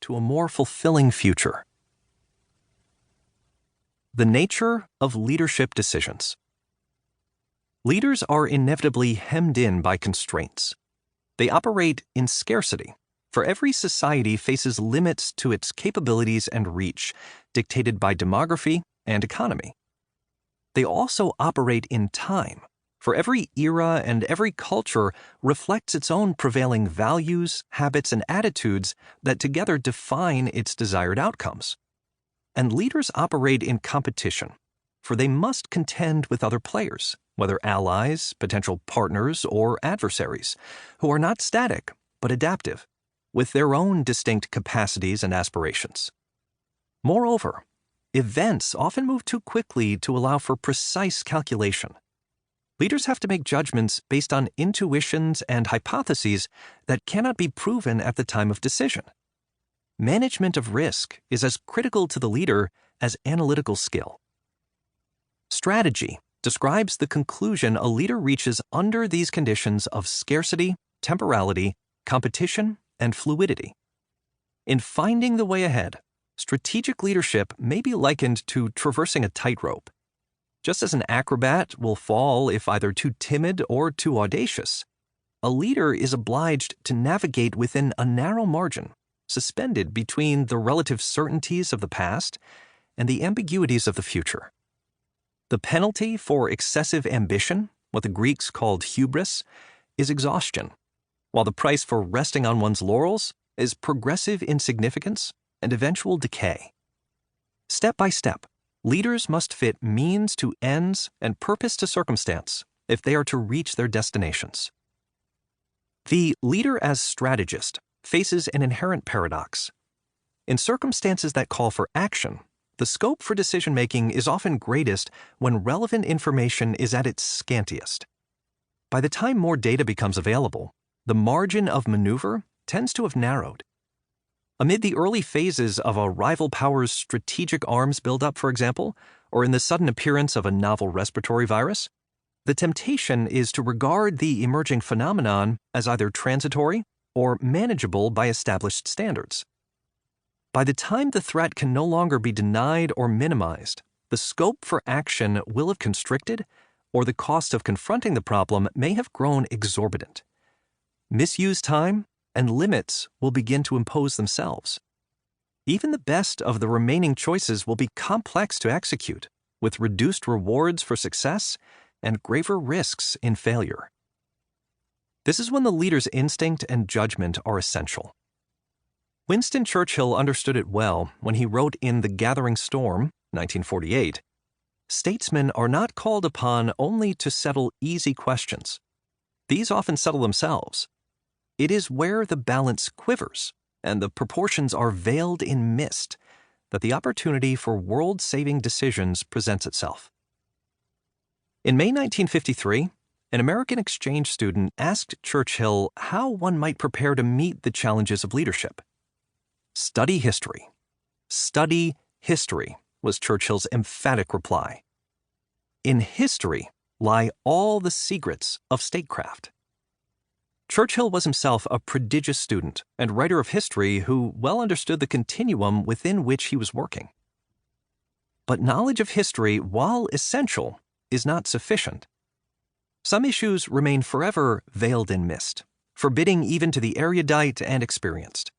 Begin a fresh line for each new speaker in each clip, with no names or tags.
to a more fulfilling future. The nature of leadership decisions. Leaders are inevitably hemmed in by constraints. They operate in scarcity, for every society faces limits to its capabilities and reach, dictated by demography and economy. They also operate in time, for every era and every culture reflects its own prevailing values, habits, and attitudes that together define its desired outcomes. And leaders operate in competition, for they must contend with other players, whether allies, potential partners, or adversaries, who are not static but adaptive, with their own distinct capacities and aspirations. Moreover, events often move too quickly to allow for precise calculation. Leaders have to make judgments based on intuitions and hypotheses that cannot be proven at the time of decision. Management of risk is as critical to the leader as analytical skill. Strategy describes the conclusion a leader reaches under these conditions of scarcity, temporality, competition, and fluidity. In finding the way ahead, strategic leadership may be likened to traversing a tightrope. Just as an acrobat will fall if either too timid or too audacious, a leader is obliged to navigate within a narrow margin, suspended between the relative certainties of the past and the ambiguities of the future. The penalty for excessive ambition, what the Greeks called hubris, is exhaustion, while the price for resting on one's laurels is progressive insignificance and eventual decay. Step by step, leaders must fit means to ends and purpose to circumstance if they are to reach their destinations. The leader as strategist faces an inherent paradox. In circumstances that call for action, the scope for decision-making is often greatest when relevant information is at its scantiest. By the time more data becomes available, the margin of maneuver tends to have narrowed. Amid the early phases of a rival power's strategic arms buildup, for example, or in the sudden appearance of a novel respiratory virus, the temptation is to regard the emerging phenomenon as either transitory or manageable by established standards. By the time the threat can no longer be denied or minimized, the scope for action will have constricted, or the cost of confronting the problem may have grown exorbitant. Misused time and limits will begin to impose themselves. Even the best of the remaining choices will be complex to execute, with reduced rewards for success and graver risks in failure. This is when the leader's instinct and judgment are essential. Winston Churchill understood it well when he wrote in The Gathering Storm, 1948, "Statesmen are not called upon only to settle easy questions. These often settle themselves. It is where the balance quivers and the proportions are veiled in mist that the opportunity for world-saving decisions presents itself." In May 1953, an American exchange student asked Churchill how one might prepare to meet the challenges of leadership. "Study history. Study history," was Churchill's emphatic reply. In history lie all the secrets of statecraft. Churchill was himself a prodigious student and writer of history who well understood the continuum within which he was working. But knowledge of history, while essential, is not sufficient. Some issues remain forever veiled in mist, forbidding even to the erudite and experienced.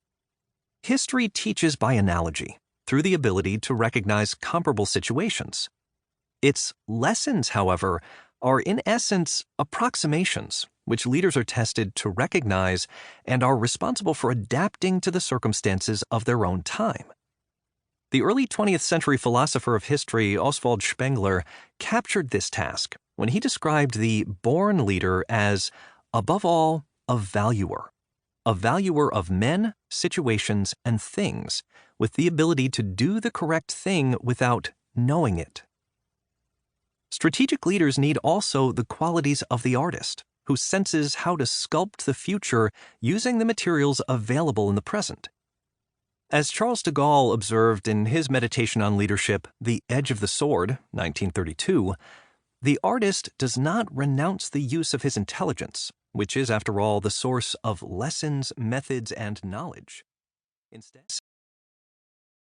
History teaches by analogy, through the ability to recognize comparable situations. Its lessons, however, are in essence approximations which leaders are tested to recognize and are responsible for adapting to the circumstances of their own time. The early 20th century philosopher of history Oswald Spengler captured this task when he described the born leader as, above all, a valuer of men, situations, and things, with the ability to do the correct thing without knowing it. Strategic leaders need also the qualities of the artist, who senses how to sculpt the future using the materials available in the present. As Charles de Gaulle observed in his meditation on leadership, The Edge of the Sword, 1932, the artist does not renounce the use of his intelligence, which is, after all, the source of lessons, methods, and knowledge. Instead,